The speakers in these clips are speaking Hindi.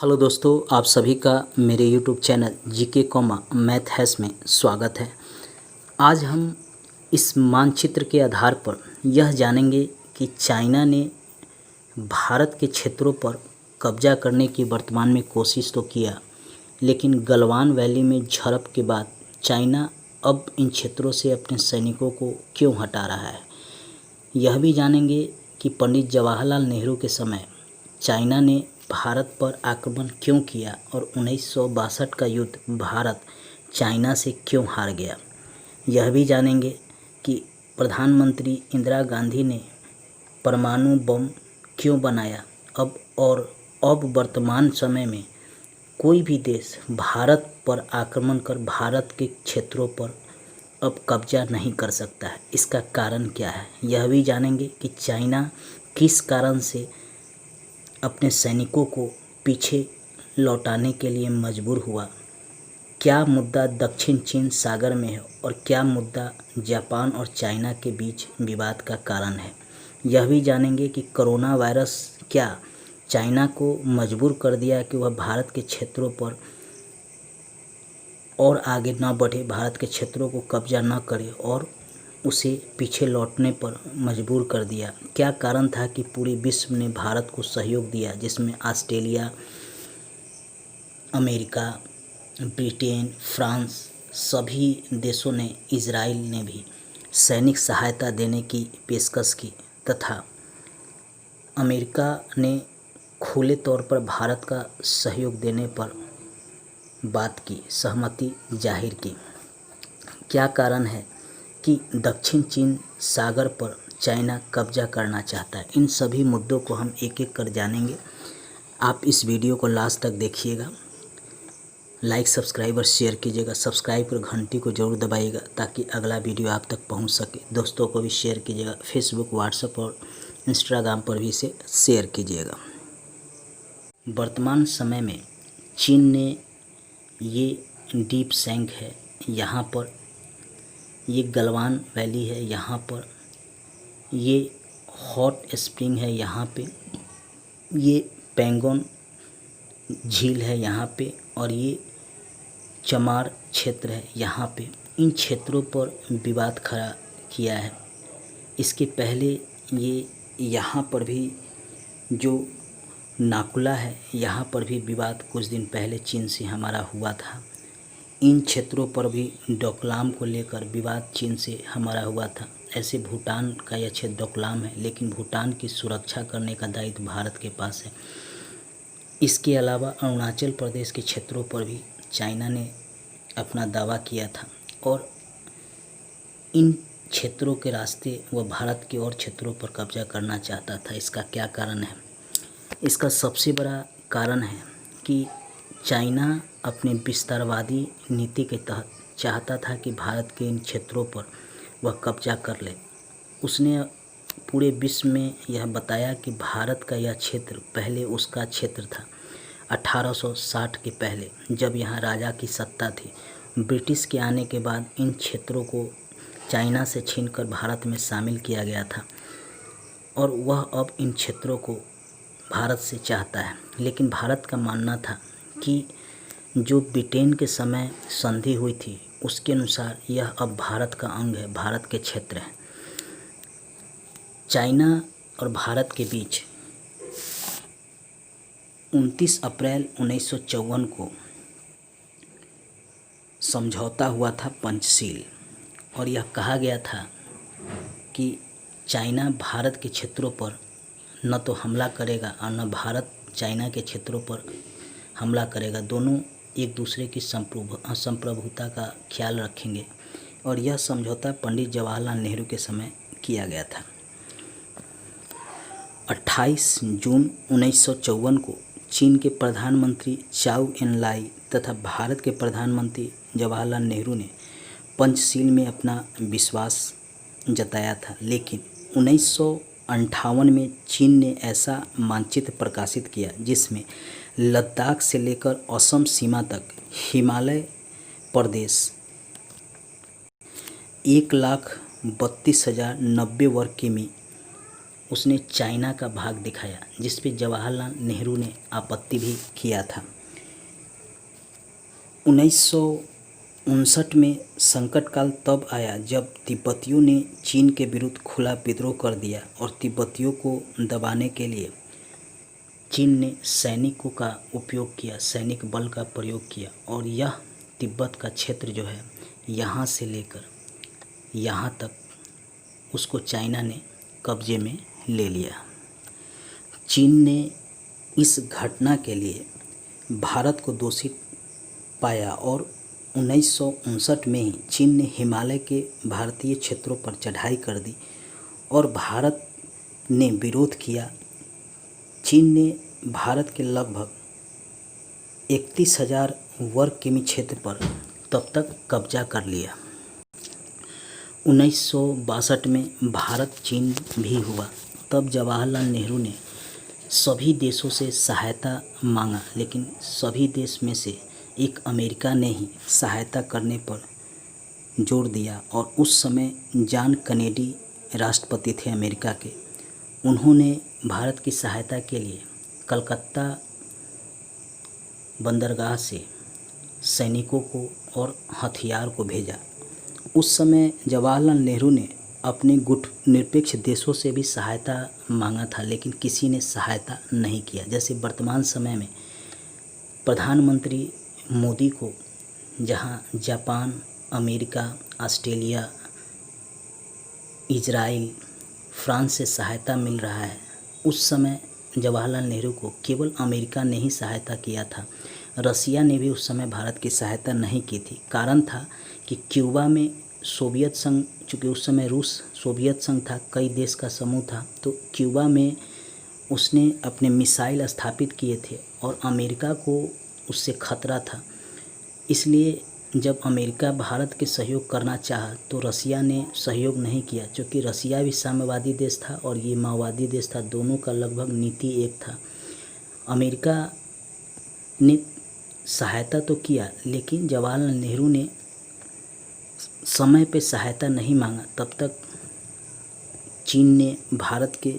हेलो दोस्तों, आप सभी का मेरे YouTube channel GK comma math हैस में स्वागत है। आज हम इस मानचित्र के आधार पर यह जानेंगे कि चाइना ने भारत के क्षेत्रों पर कब्जा करने की वर्तमान में कोशिश तो किया, लेकिन गलवान वैली में झड़प के बाद चाइना अब इन क्षेत्रों से अपने सैनिकों को क्यों हटा रहा है। यह भी जानेंगे कि पंडित जवाहरलाल नेहरू के समय चाइना ने भारत पर आक्रमण क्यों किया और 1962 का युद्ध भारत चाइना से क्यों हार गया। यह भी जानेंगे कि प्रधानमंत्री इंदिरा गांधी ने परमाणु बम क्यों बनाया अब वर्तमान समय में कोई भी देश भारत पर आक्रमण कर भारत के क्षेत्रों पर अब कब्जा नहीं कर सकता है। इसका कारण क्या है, यह भी जानेंगे कि चाइना किस कारण से अपने सैनिकों को पीछे लौटाने के लिए मजबूर हुआ। क्या मुद्दा दक्षिण चीन सागर में है और क्या मुद्दा जापान और चाइना के बीच विवाद का कारण है। यह भी जानेंगे कि कोरोना वायरस क्या चाइना को मजबूर कर दिया कि वह भारत के क्षेत्रों पर और आगे न बढ़े, भारत के क्षेत्रों को कब्जा न करे और उसे पीछे लौटने पर मजबूर कर दिया। क्या कारण था कि पूरे विश्व ने भारत को सहयोग दिया, जिसमें ऑस्ट्रेलिया, अमेरिका, ब्रिटेन, फ्रांस सभी देशों ने, इजराइल ने भी सैनिक सहायता देने की पेशकश की तथा अमेरिका ने खुले तौर पर भारत का सहयोग देने पर बात की, सहमति जाहिर की। क्या कारण है कि दक्षिण चीन सागर पर चाइना कब्जा करना चाहता है। इन सभी मुद्दों को हम एक एक कर जानेंगे। आप इस वीडियो को लास्ट तक देखिएगा। लाइक, सब्सक्राइब और शेयर कीजिएगा। सब्सक्राइब और घंटी को जरूर दबाइएगा ताकि अगला वीडियो आप तक पहुंच सके। दोस्तों को भी शेयर कीजिएगा। फेसबुक, व्हाट्सएप और इंस्टाग्राम पर भी इसे शेयर कीजिएगा। वर्तमान समय में चीन ने ये डीप सैंक है, यहाँ पर ये गलवान वैली है, यहाँ पर ये हॉट स्प्रिंग है, यहाँ पे ये पैंगोंग झील है यहाँ पे, और ये चमार क्षेत्र है यहाँ पे। इन क्षेत्रों पर विवाद खड़ा किया है। इसके पहले ये यहाँ पर भी जो नाकुला है, यहाँ पर भी विवाद कुछ दिन पहले चीन से हमारा हुआ था। इन क्षेत्रों पर भी डोकलाम को लेकर विवाद चीन से हमारा हुआ था। ऐसे भूटान का यह क्षेत्र डोकलाम है, लेकिन भूटान की सुरक्षा करने का दायित्व भारत के पास है। इसके अलावा अरुणाचल प्रदेश के क्षेत्रों पर भी चाइना ने अपना दावा किया था और इन क्षेत्रों के रास्ते वह भारत के और क्षेत्रों पर कब्जा करना चाहता था। इसका क्या कारण है? इसका सबसे बड़ा कारण है कि चाइना अपने विस्तारवादी नीति के तहत चाहता था कि भारत के इन क्षेत्रों पर वह कब्जा कर ले। उसने पूरे विश्व में यह बताया कि भारत का यह क्षेत्र पहले उसका क्षेत्र था। 1860 के पहले जब यहाँ राजा की सत्ता थी, ब्रिटिश के आने के बाद इन क्षेत्रों को चाइना से छीनकर भारत में शामिल किया गया था और वह अब इन क्षेत्रों को भारत से चाहता है। लेकिन भारत का मानना था कि जो ब्रिटेन के समय संधि हुई थी उसके अनुसार यह अब भारत का अंग है, भारत के क्षेत्र है। चाइना और भारत के बीच 29 अप्रैल 1954 को समझौता हुआ था पंचशील, और यह कहा गया था कि चाइना भारत के क्षेत्रों पर न तो हमला करेगा और न भारत चाइना के क्षेत्रों पर हमला करेगा। दोनों एक दूसरे की संप्रभुता का ख्याल रखेंगे, और यह समझौता पंडित जवाहरलाल नेहरू के समय किया गया था। 28 जून 1954 को चीन के प्रधानमंत्री चाउ एन लाई तथा भारत के प्रधानमंत्री जवाहरलाल नेहरू ने पंचशील में अपना विश्वास जताया था। लेकिन 1958 में चीन ने ऐसा मानचित्र प्रकाशित किया जिसमें लद्दाख से लेकर असम सीमा तक हिमालय प्रदेश 1,32,090 वर्ग किमी उसने चाइना का भाग दिखाया, जिस पे जवाहरलाल नेहरू ने आपत्ति भी किया था। 1959 में संकट काल तब आया जब तिब्बतियों ने चीन के विरुद्ध खुला विद्रोह कर दिया और तिब्बतियों को दबाने के लिए चीन ने सैनिकों का उपयोग किया, सैनिक बल का प्रयोग किया और यह तिब्बत का क्षेत्र जो है यहाँ से लेकर यहाँ तक उसको चाइना ने कब्जे में ले लिया। चीन ने इस घटना के लिए भारत को दोषी पाया और 1959 में ही चीन ने हिमालय के भारतीय क्षेत्रों पर चढ़ाई कर दी और भारत ने विरोध किया। चीन ने भारत के लगभग 31,000 वर्ग किमी क्षेत्र पर तब तक कब्जा कर लिया। 1962 में भारत चीन भी हुआ। तब जवाहरलाल नेहरू ने सभी देशों से सहायता मांगा, लेकिन सभी देश में से एक अमेरिका ने ही सहायता करने पर जोर दिया और उस समय जॉन कैनेडी राष्ट्रपति थे अमेरिका के। उन्होंने भारत की सहायता के लिए कलकत्ता बंदरगाह से सैनिकों को और हथियार को भेजा। उस समय जवाहरलाल नेहरू ने अपने गुट निरपेक्ष देशों से भी सहायता मांगा था, लेकिन किसी ने सहायता नहीं किया। जैसे वर्तमान समय में प्रधानमंत्री मोदी को जहां Japan, America, Australia, Israel, France से सहायता मिल रहा है, उस समय जवाहरलाल नेहरू को केवल अमेरिका ने ही सहायता किया था। रसिया ने भी उस समय भारत की सहायता नहीं की थी। कारण था कि क्यूबा में सोवियत संघ, चूँकि उस समय रूस सोवियत संघ था, कई देश का समूह था, तो क्यूबा में उसने अपने मिसाइल स्थापित किए थे और अमेरिका को उससे खतरा था। इसलिए जब अमेरिका भारत के सहयोग करना चाहा तो रसिया ने सहयोग नहीं किया, क्योंकि रसिया भी साम्यवादी देश था और ये माओवादी देश था। दोनों का लगभग नीति एक था। अमेरिका ने सहायता तो किया, लेकिन जवाहरलाल नेहरू ने समय पे सहायता नहीं मांगा। तब तक चीन ने भारत के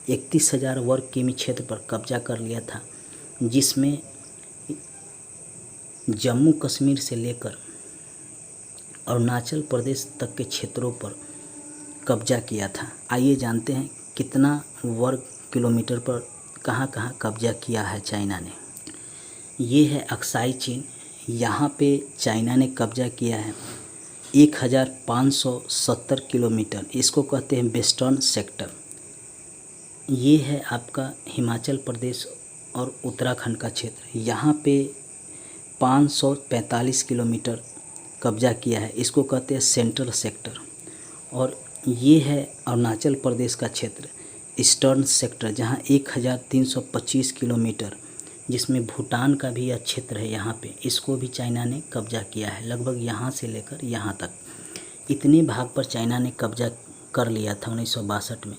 31,000 वर्ग किमी क्षेत्र पर कब्जा कर लिया था, जिसमें जम्मू कश्मीर से लेकर अरुणाचल प्रदेश तक के क्षेत्रों पर कब्जा किया था। आइए जानते हैं कितना वर्ग किलोमीटर पर कहाँ कहाँ कब्जा किया है चाइना ने। ये है अक्साई चीन। यहाँ पे चाइना ने कब्जा किया है 1570 किलोमीटर। इसको कहते हैं वेस्टर्न सेक्टर। ये है आपका हिमाचल प्रदेश और उत्तराखंड का क्षेत्र। यहाँ पे 545 किलोमीटर कब्जा किया है, इसको कहते हैं सेंट्रल सेक्टर। और ये है अरुणाचल प्रदेश का क्षेत्र, ईस्टर्न सेक्टर, जहाँ 1325 किलोमीटर, जिसमें भूटान का भी यह क्षेत्र है। यहाँ पे इसको भी चाइना ने कब्जा किया है, लगभग यहाँ से लेकर यहाँ तक। इतने भाग पर चाइना ने कब्जा कर लिया था 1962 में।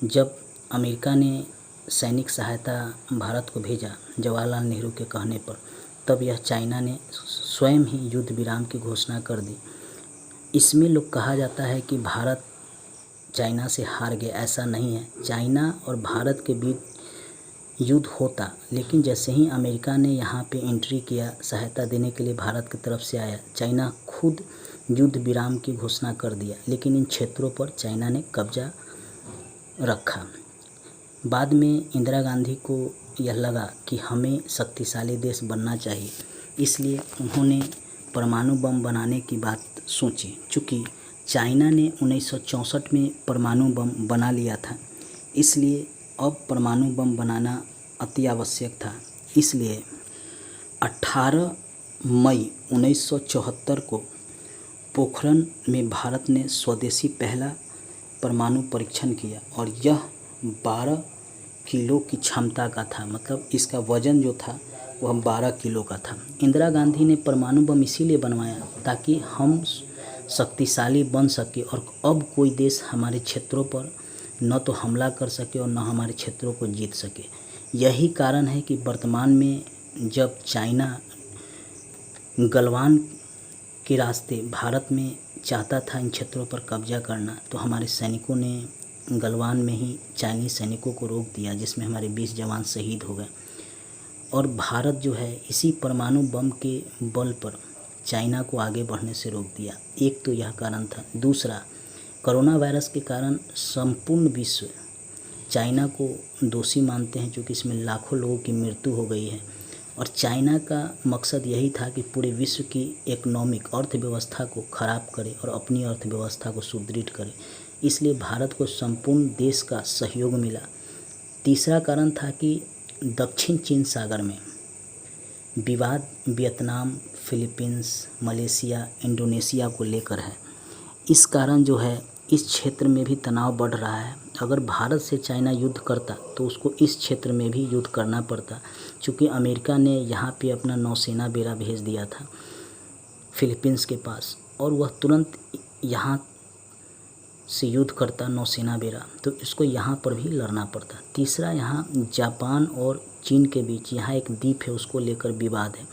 जब अमेरिका ने सैनिक सहायता भारत को भेजा जवाहरलाल नेहरू के कहने पर, तब यह चाइना ने स्वयं ही युद्ध विराम की घोषणा कर दी। इसमें लोग कहा जाता है कि भारत चाइना से हार गया। ऐसा नहीं है, चाइना और भारत के बीच युद्ध होता, लेकिन जैसे ही अमेरिका ने यहाँ पे एंट्री किया, सहायता देने के लिए भारत की तरफ से आया, चाइना खुद युद्ध विराम की घोषणा कर दिया। लेकिन इन क्षेत्रों पर चाइना ने कब्जा रखा। बाद में इंदिरा गांधी को यह लगा कि हमें शक्तिशाली देश बनना चाहिए, इसलिए उन्होंने परमाणु बम बनाने की बात सोची। चूँकि चाइना ने 1964 में परमाणु बम बना लिया था, इसलिए अब परमाणु बम बनाना अति आवश्यक था। इसलिए 18 मई 1974 को पोखरण में भारत ने स्वदेशी पहला परमाणु परीक्षण किया और यह 12 किलो की क्षमता का था। मतलब इसका वज़न जो था वह 12 किलो का था। इंदिरा गांधी ने परमाणु बम इसीलिए बनवाया ताकि हम शक्तिशाली बन सके और अब कोई देश हमारे क्षेत्रों पर न तो हमला कर सके और न हमारे क्षेत्रों को जीत सके। यही कारण है कि वर्तमान में जब चाइना गलवान के रास्ते भारत में चाहता था इन क्षेत्रों पर कब्जा करना, तो हमारे सैनिकों ने गलवान में ही चाइनीज़ सैनिकों को रोक दिया, जिसमें हमारे 20 जवान शहीद हो गए। और भारत जो है इसी परमाणु बम के बल पर चाइना को आगे बढ़ने से रोक दिया। एक तो यह कारण था। दूसरा, कोरोना वायरस के कारण संपूर्ण विश्व चाइना को दोषी मानते हैं, क्योंकि इसमें लाखों लोगों की मृत्यु हो गई है। और चाइना का मकसद यही था कि पूरे विश्व की इकोनॉमिक अर्थव्यवस्था को ख़राब करे और अपनी अर्थव्यवस्था को सुदृढ़ करे। इसलिए भारत को संपूर्ण देश का सहयोग मिला। तीसरा कारण था कि दक्षिण चीन सागर में विवाद वियतनाम, फिलीपींस, मलेशिया, इंडोनेशिया को लेकर है। इस कारण जो है इस क्षेत्र में भी तनाव बढ़ रहा है। अगर भारत से चाइना युद्ध करता तो उसको इस क्षेत्र में भी युद्ध करना पड़ता, क्योंकि अमेरिका ने यहाँ पे अपना नौसेना बेड़ा भेज दिया था फिलीपींस के पास, और वह तुरंत यहाँ से युद्ध करता नौसेना बेड़ा, तो इसको यहाँ पर भी लड़ना पड़ता। तीसरा, यहाँ जापान और चीन के बीच यहाँ एक द्वीप है, उसको लेकर विवाद है,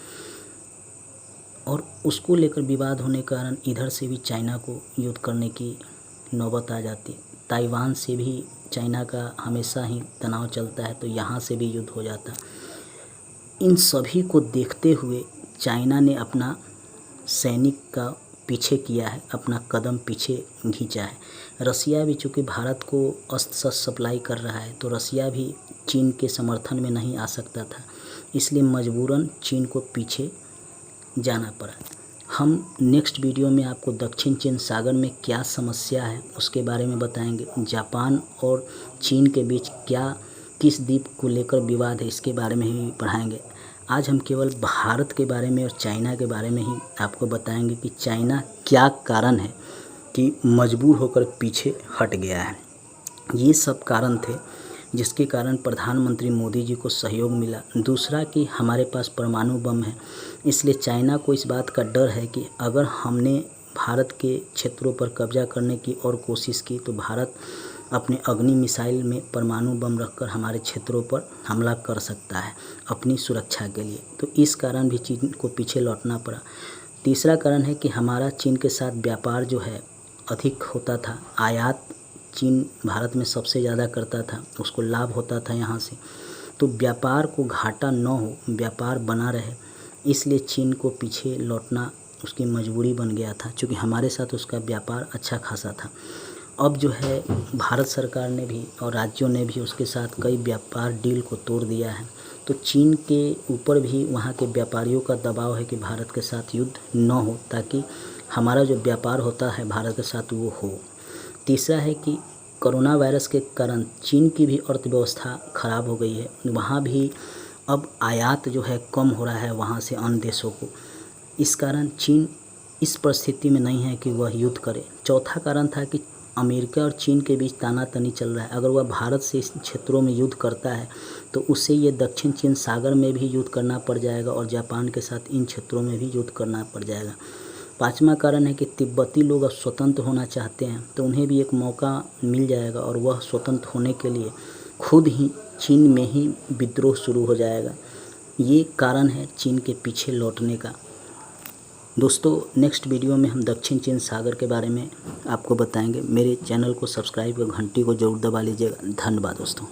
और उसको लेकर विवाद होने के कारण इधर से भी चाइना को युद्ध करने की नौबत आ जाती। ताइवान से भी चाइना का हमेशा ही तनाव चलता है, तो यहाँ से भी युद्ध हो जाता। इन सभी को देखते हुए चाइना ने अपना सैनिक का पीछे किया है, अपना कदम पीछे खींचा है। रसिया भी चूँकि भारत को अस्त्र शस्त्र सप्लाई कर रहा है, तो रसिया भी चीन के समर्थन में नहीं आ सकता था, इसलिए मजबूरन चीन को पीछे जाना पड़ा। हम नेक्स्ट वीडियो में आपको दक्षिण चीन सागर में क्या समस्या है उसके बारे में बताएंगे। जापान और चीन के बीच क्या किस द्वीप को लेकर विवाद है इसके बारे में ही पढ़ाएंगे। आज हम केवल भारत के बारे में और चाइना के बारे में ही आपको बताएंगे कि चाइना क्या कारण है कि मजबूर होकर पीछे हट गया है। ये सब कारण थे जिसके कारण प्रधानमंत्री मोदी जी को सहयोग मिला। दूसरा कि हमारे पास परमाणु बम है, इसलिए चाइना को इस बात का डर है कि अगर हमने भारत के क्षेत्रों पर कब्जा करने की और कोशिश की तो भारत अपने अग्नि मिसाइल में परमाणु बम रखकर हमारे क्षेत्रों पर हमला कर सकता है अपनी सुरक्षा के लिए। तो इस कारण भी चीन को पीछे लौटना पड़ा। तीसरा कारण है कि हमारा चीन के साथ व्यापार जो है अधिक होता था। आयात चीन भारत में सबसे ज़्यादा करता था, उसको लाभ होता था यहाँ से, तो व्यापार को घाटा न हो, व्यापार बना रहे, इसलिए चीन को पीछे लौटना उसकी मजबूरी बन गया था, क्योंकि हमारे साथ उसका व्यापार अच्छा खासा था। अब जो है भारत सरकार ने भी और राज्यों ने भी उसके साथ कई व्यापार डील को तोड़ दिया है, तो चीन के ऊपर भी वहाँ के व्यापारियों का दबाव है कि भारत के साथ युद्ध न हो, ताकि हमारा जो व्यापार होता है भारत के साथ वो हो। तीसरा है कि कोरोना वायरस के कारण चीन की भी अर्थव्यवस्था ख़राब हो गई है, वहाँ भी अब आयात जो है कम हो रहा है वहाँ से अन्य देशों को। इस कारण चीन इस परिस्थिति में नहीं है कि वह युद्ध करे। चौथा कारण था कि अमेरिका और चीन के बीच तानातनी चल रहा है। अगर वह भारत से इस क्षेत्रों में युद्ध करता है तो उससे ये दक्षिण चीन सागर में भी युद्ध करना पड़ जाएगा और जापान के साथ इन क्षेत्रों में भी युद्ध करना पड़ जाएगा। पाँचवा कारण है कि तिब्बती लोग अब स्वतंत्र होना चाहते हैं, तो उन्हें भी एक मौका मिल जाएगा और वह स्वतंत्र होने के लिए खुद ही चीन में ही विद्रोह शुरू हो जाएगा। ये कारण है चीन के पीछे लौटने का। दोस्तों, नेक्स्ट वीडियो में हम दक्षिण चीन सागर के बारे में आपको बताएंगे। मेरे चैनल को सब्सक्राइब और घंटी को जरूर दबा लीजिएगा। धन्यवाद दोस्तों।